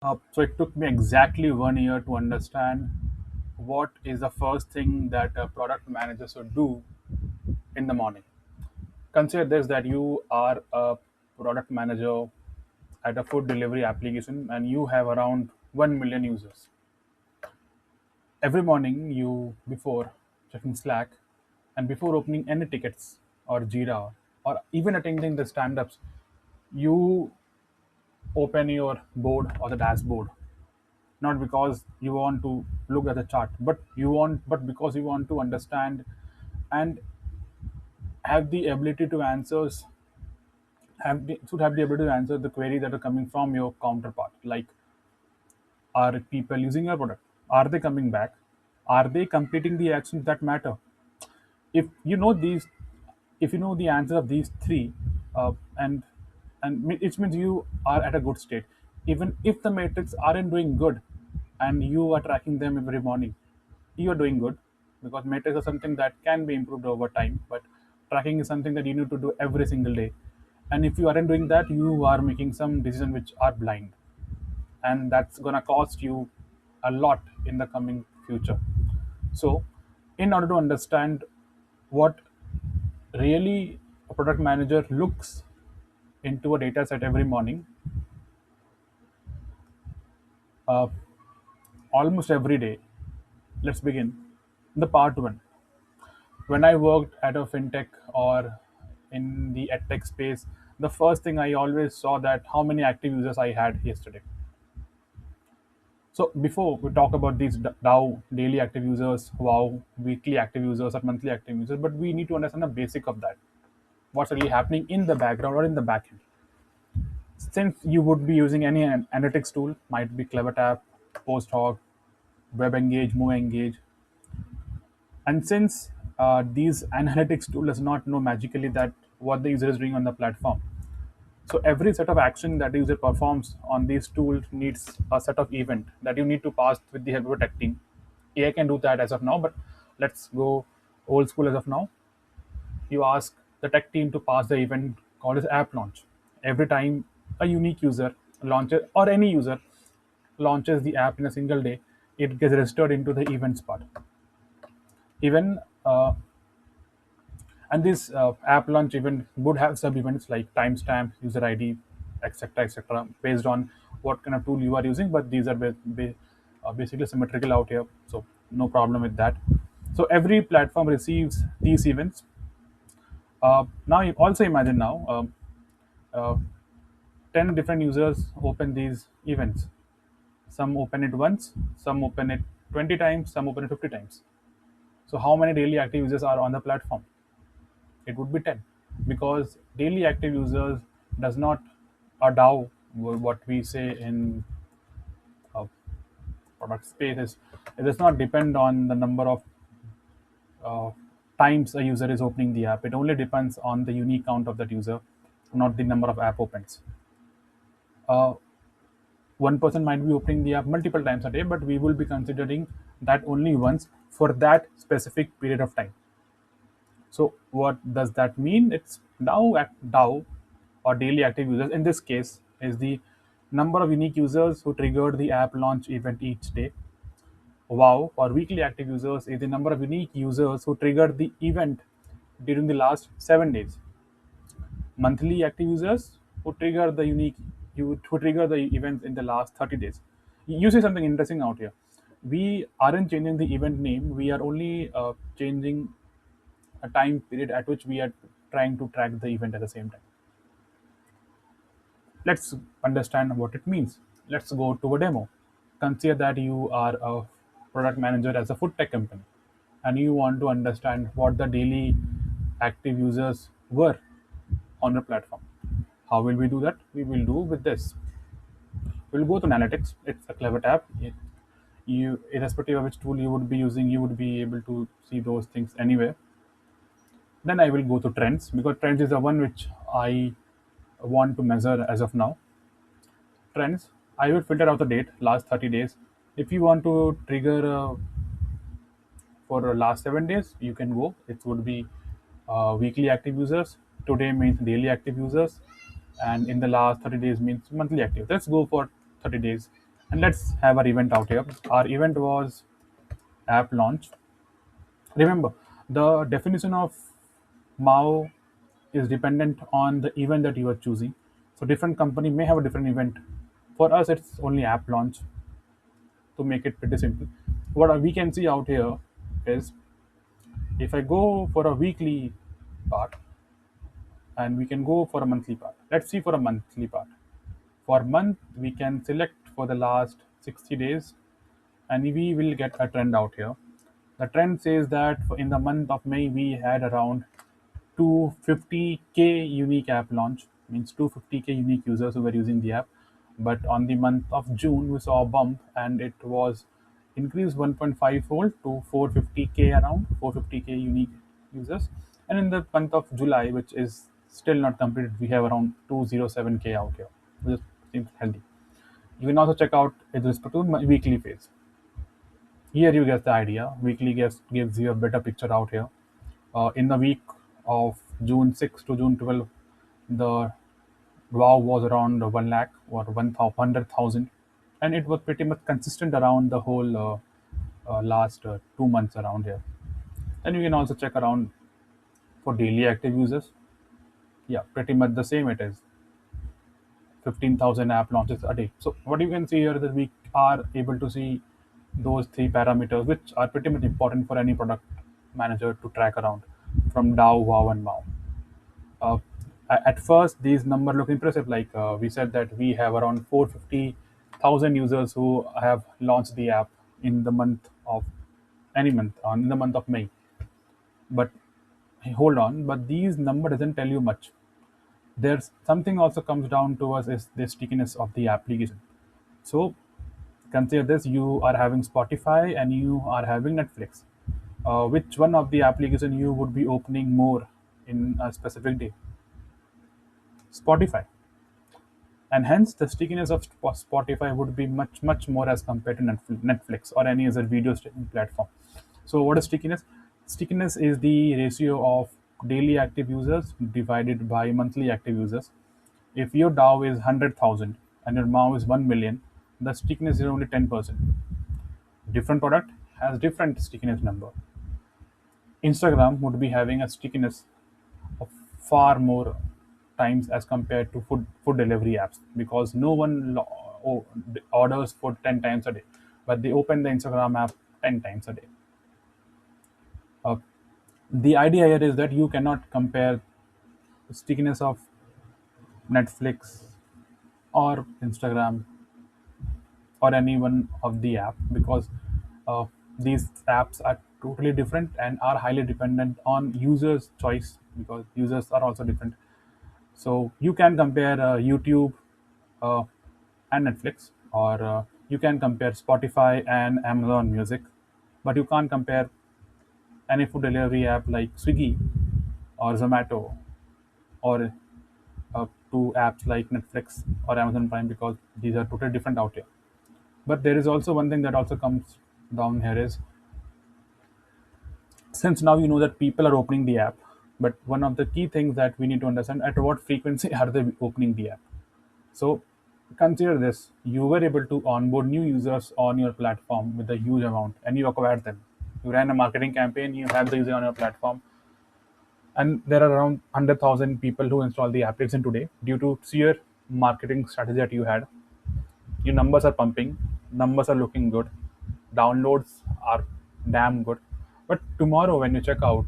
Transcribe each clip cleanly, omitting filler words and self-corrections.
So it took me exactly 1 year to understand what is the first thing that a product manager should do in the morning. Consider this that you are a product manager at a food delivery application and you have around 1 million users. Every morning, you, before checking Slack and before opening any tickets or Jira or even attending the stand ups, you open your board or the dashboard, not because you want to look at the chart, but because you want to understand and have the ability to answers should have the ability to answer the queries that are coming from your counterpart, like, are people using your product, are they coming back, are they completing the actions that matter. If you know these, if you know the answer of these three, uh, and it means you are at a good state. Even if the metrics aren't doing good and you are tracking them every morning, you are doing good, because metrics are something that can be improved over time, but tracking is something that you need to do every single day. And if you aren't doing that, you are making some decisions which are blind, and that's going to cost you a lot in the coming future. So in order to understand what really a product manager looks into a data set every morning, uh, almost every day, let's begin the part one. When I worked at a fintech or in the edtech space, the first thing I always saw that how many active users I had yesterday. So before we talk about these DAU, daily active users, wow, weekly active users, or monthly active users, but we need to understand the basic of that. What's really happening in the background or in the backend. Since you would be using any analytics tool, might be CleverTap, PostHog, WebEngage, MoveEngage, and since these analytics tool does not know magically that what the user is doing on the platform, so every set of action that the user performs on this tool needs a set of event that you need to pass with the help of a tech team. AI can do that as of now, but let's go old school as of now. You ask the tech team to pass the event called as app launch. Every time a unique user launches or any user launches the app in a single day, it gets registered into the events part. Even and this app launch event would have sub events like timestamp, user ID, etc., etc., based on what kind of tool you are using. But these are basically symmetrical out here, so no problem with that. So every platform receives these events. Now, you also imagine now, uh, 10 different users open these events. Some open it once, some open it 20 times, some open it 50 times. So how many daily active users are on the platform? It would be 10, because daily active users does not a DAO, what we say in uh, product space is, it does not depend on the number of uh, times a user is opening the app. It only depends on the unique count of that user, not the number of app opens. Uh, One person might be opening the app multiple times a day, but we will be considering that only once for that specific period of time. So what does that mean? It's DAU or daily active users. In this case, is the number of unique users who triggered the app launch event each day. Wow or weekly active users is the number of unique users who triggered the event during the last 7 days. Monthly active users who trigger the unique who trigger the events in the last 30 days. You see something interesting out here. We aren't changing the event name. We are only changing a time period at which we are trying to track the event at the same time. Let's understand what it means. Let's go to a demo. Consider that you are a product manager as a food tech company and you want to understand what the daily active users were on the platform. How will we do that? We will do with this. We'll go to analytics. It's a clever tab. You, irrespective of which tool you would be using, you would be able to see those things anywhere. Then I will go to trends, because trends is the one which I want to measure as of now. Trends, I would filter out the date, last 30 days. If you want to trigger for the last 7 days, you can go. It would be weekly active users. Today means daily active users. And in the last 30 days means monthly active. Let's go for 30 days. And let's have our event out here. Our event was app launch. Remember, the definition of MAO is dependent on the event that you are choosing. So different company may have a different event. For us, it's only app launch to make it pretty simple. What we can see out here is if I go for a weekly part and we can go for a monthly part. Let's see for a monthly part. For month, we can select for the last 60 days and we will get a trend out here. The trend says that in the month of May, we had around 250k unique app launch, means 250k unique users who were using the app. But on the month of June, we saw a bump and it was increased 1.5 fold to 450k, around 450k unique users. And in the month of July, which is still not completed, we have around 207k out here, which seems healthy. You can also check out with respect to my weekly phase. Here you get the idea. Weekly gives you a better picture out here. In the week of June 6 to June 12, the WoW was around 1 lakh or 100,000, and it was pretty much consistent around the whole last 2 months around here. And you can also check around for daily active users. Yeah, pretty much the same it is. 15,000 app launches a day. So what you can see here is that we are able to see those three parameters, which are pretty much important for any product manager to track around from DAU, WoW, and MAU. Uh, at first, these numbers look impressive. Like we said that we have around 450,000 users who have launched the app in the month of any month, in the month of May. But hold on, but these number doesn't tell you much. There's something also comes down to us is the stickiness of the application. So consider this: you are having Spotify and you are having Netflix. Which one of the application you would be opening more in a specific day? Spotify. And hence the stickiness of Spotify would be much more as compared to Netflix or any other video streaming platform. So what is stickiness? Stickiness is the ratio of daily active users divided by monthly active users. If your DAO is 100,000 and your MAU is 1 million, the stickiness is only 10%. Different product has different stickiness number. Instagram would be having a stickiness of far more times as compared to food delivery apps, because no one orders food 10 times a day, but they open the Instagram app 10 times a day. Uh, the idea here is that you cannot compare the stickiness of Netflix or Instagram or any one of the app, because uh, these apps are totally different and are highly dependent on users choice, because users are also different. So you can compare YouTube uh, and Netflix, or you can compare Spotify and Amazon Music, but you can't compare any food delivery app like Swiggy or Zomato, or to apps like Netflix or Amazon Prime, because these are totally different out here. But there is also one thing that also comes down here is, since now you know that people are opening the app, but one of the key things that we need to understand, at what frequency are they opening the app. So consider this: you were able to onboard new users on your platform with a huge amount, and you acquired them. You ran a marketing campaign, you have the user on your platform, and there are around 100,000 people who install the application today due to sheer marketing strategy that you had. Your numbers are pumping, numbers are looking good, downloads are damn good. But tomorrow, when you check out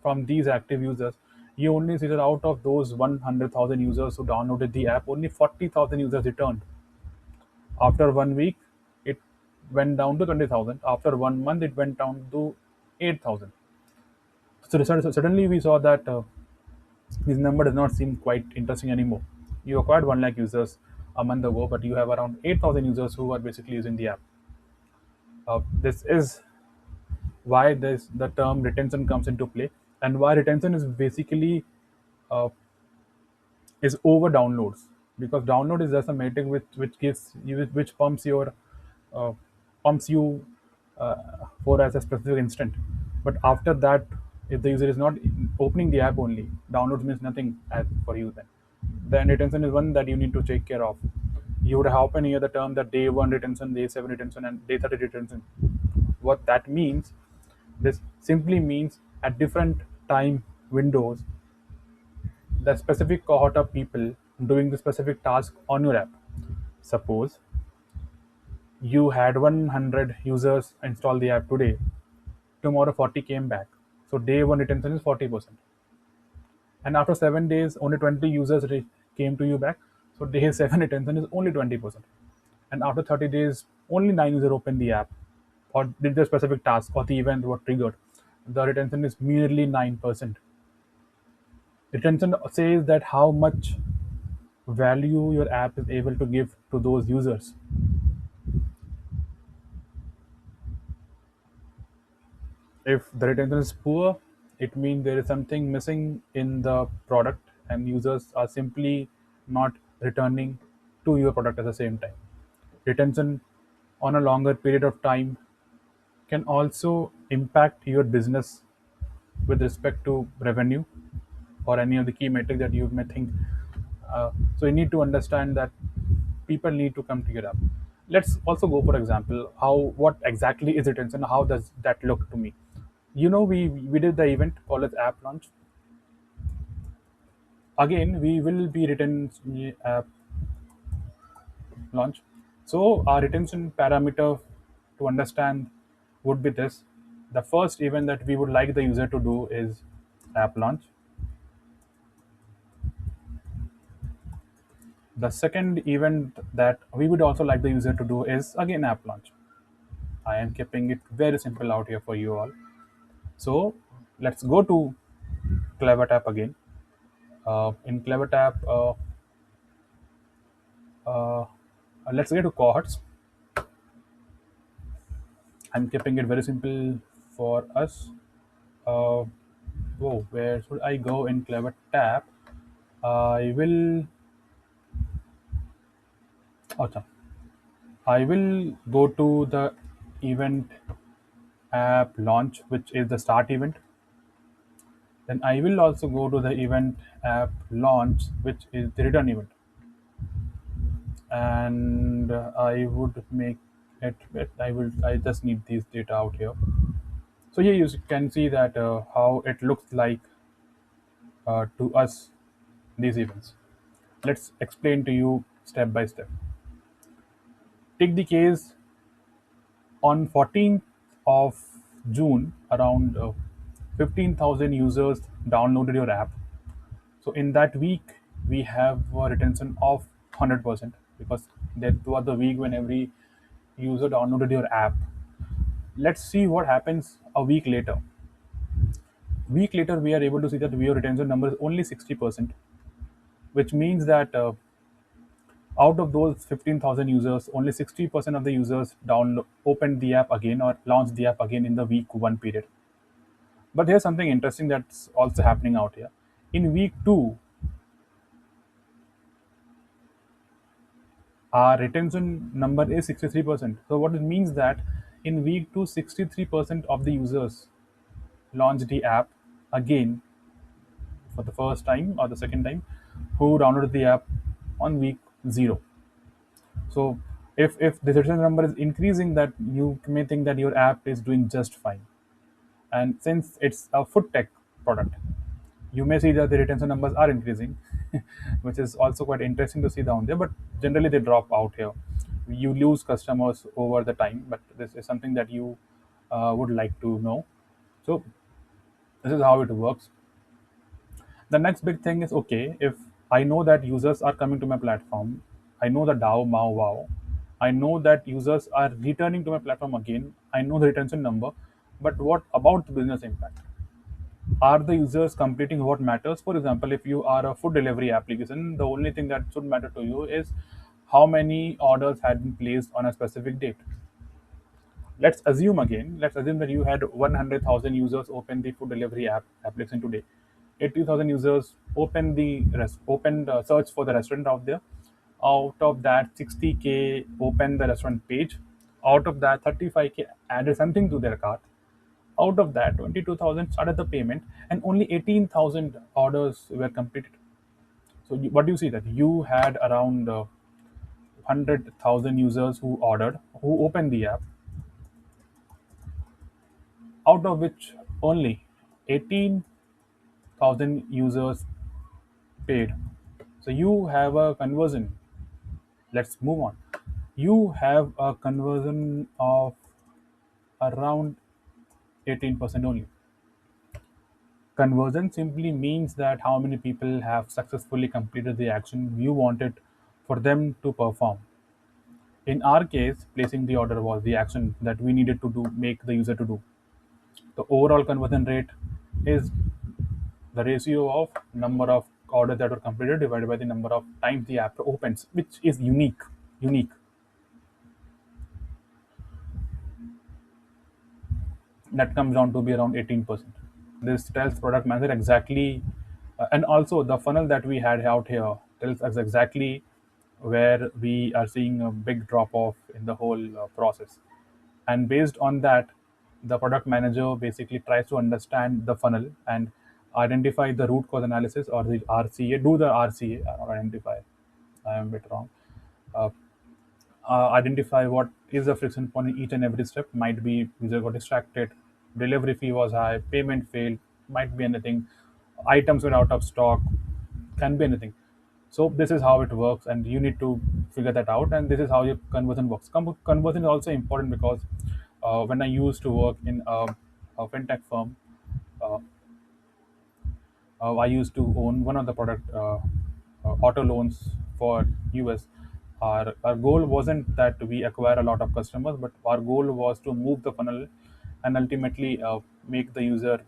from these active users, you only see that out of those 100,000 users who downloaded the app, only 40,000 users returned. After 1 week, it went down to 20,000. After 1 month, it went down to 8,000. So suddenly we saw that this number does not seem quite interesting anymore. You acquired 1 lakh users a month ago, but you have around 8,000 users who are basically using the app. This is why the term retention comes into play, and why retention is basically uh, is over downloads, because download is just a metric which gives you, which uh, pumps you uh, for as a specific instant. But after that, if the user is not opening the app, only downloads means nothing for you. Then retention is one that you need to take care of. You would often hear the term that day one retention, day seven retention, and day 30 retention. What that means, this simply means at different time windows, the specific cohort of people doing the specific task on your app. Suppose you had 100 users install the app today, tomorrow 40 came back. So day one retention is 40%. And after 7 days, only 20 users came to you back. So day seven retention is only 20%. And after 30 days, only 9 users opened the app or did the specific task or the event what triggered. The retention is merely 9%. Retention says that how much value your app is able to give to those users. If the retention is poor, it means there is something missing in the product and users are simply not returning to your product at the same time. Retention on a longer period of time can also impact your business with respect to revenue or any of the key metric that you may think. So you need to understand that people need to come to your app. Let's also go for example how what exactly is retention? How does that look to me? We did the event called as app launch. Again, we will be retention app launch. So our retention parameter to understand would be this. The first event that we would like the user to do is app launch. The second event that we would also like the user to do is again app launch. I am keeping it very simple out here for you all. So let's go to CleverTap again. In CleverTap, uh, let's get to cohorts. I'm keeping it very simple for us. Uh, where should I go in CleverTap? I will. Awesome. I will go to the event app launch, which is the start event. Then I will also go to the event app launch, which is the return event. And I would make I just need these data out here. So here you can see that how it looks like to us, these events. Let's explain to you step by step. Take the case on 14th of June, around 15,000 users downloaded your app. So in that week, we have a retention of 100% because that was the week when every user downloaded your app. Let's see what happens a week later. Week later, we are able to see that your retention number is only 60%, which means that out of those 15,000 users, only 60% of the users opened the app again or launched the app again in the week one period. But here's something interesting that's also happening out here. In week two, our retention number is 63%. So what it means that in week two, 63% of the users launched the app again for the first time or the second time who downloaded the app on week zero. So if the retention number is increasing, that you may think that your app is doing just fine. And since it's a food tech product, you may see that the retention numbers are increasing, which is also quite interesting to see down there. But generally, they drop out here. You lose customers over the time, but this is something that you would like to know. So this is how it works. The next big thing is okay. If I know that users are coming to my platform, I know the DAU, MAU, WOW. I know that users are returning to my platform again. I know the retention number, but what about the business impact? Are the users completing what matters? For example, if you are a food delivery application, the only thing that should matter to you is how many orders had been placed on a specific date. Let's assume that you had 100,000 users open the food delivery application today. 80,000 users opened search for the restaurant out there. Out of that, 60K opened the restaurant page. Out of that, 35K added something to their cart. Out of that, 22,000 started the payment, and only 18,000 orders were completed. So what do you see that you had around 100,000 users who ordered, who opened the app, out of which only 18,000 users paid. So you have a conversion. Let's move on. You have a conversion of around 18% only. Conversion simply means that how many people have successfully completed the action you wanted for them to perform. In our case, placing the order was the action that we needed to do, make the user to do. The overall conversion rate is the ratio of number of orders that were completed divided by the number of times the app opens, which is unique. Unique. That comes down to be around 18%. This tells product manager exactly, and also the funnel that we had out here tells us exactly where we are seeing a big drop off in the whole process. And based on that, the product manager basically tries to understand the funnel and identify the root cause analysis or the RCA, do the RCA, or identify, I am a bit wrong, uh, identify what is the friction point in each and every step. Might be user got distracted, delivery fee was high, payment failed, might be anything, items were out of stock, can be anything. So this is how it works, and you need to figure that out. And this is how your conversion works. Conversion is also important because when I used to work in a fintech firm, uh, I used to own one of the product auto loans for US. Our goal wasn't that we acquire a lot of customers, but our goal was to move the funnel and ultimately make the user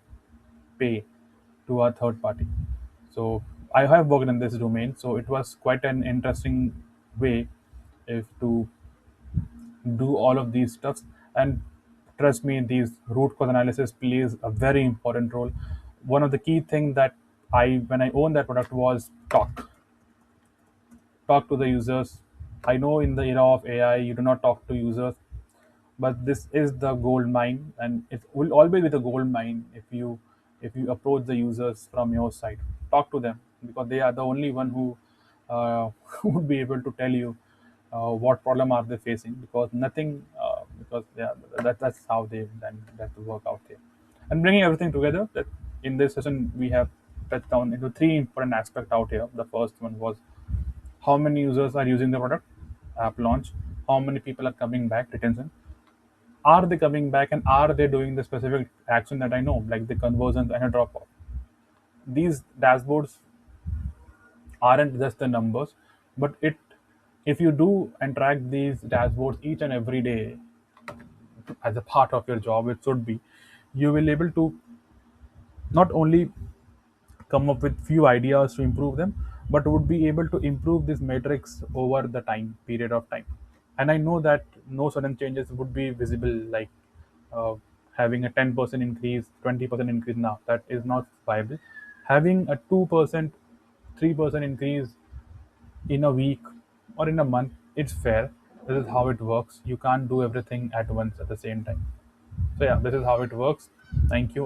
pay to a third party. So I have worked in this domain, so it was quite an interesting way if to do all of these stuffs. And trust me, these root cause analysis plays a very important role. One of the key things that I when I owned that product was talk to the users. I know in the era of AI you do not talk to users, but this is the gold mine, and it will always be the gold mine if you approach the users from your side. Talk to them because they are the only one who who would be able to tell you what problem are they facing, because nothing because yeah, that's how they then that to work out there. And bringing everything together, that in this session we have touched down into three important aspects out here. The first one was how many users are using the product, app launch, how many people are coming back, retention, are they coming back, and are they doing the specific action that I know, like the conversions and a drop off. These dashboards aren't just the numbers, but it if you do and track these dashboards each and every day as a part of your job, it should be, you will able to not only come up with few ideas to improve them, but would be able to improve this matrix over the time period of time. And I know that no sudden changes would be visible, like uh, having a 10% increase, 20% increase now. That is not viable. Having a 2%, 3% increase in a week or in a month, it's fair. This is how it works. You can't do everything at once at the same time. So yeah, this is how it works. Thank you.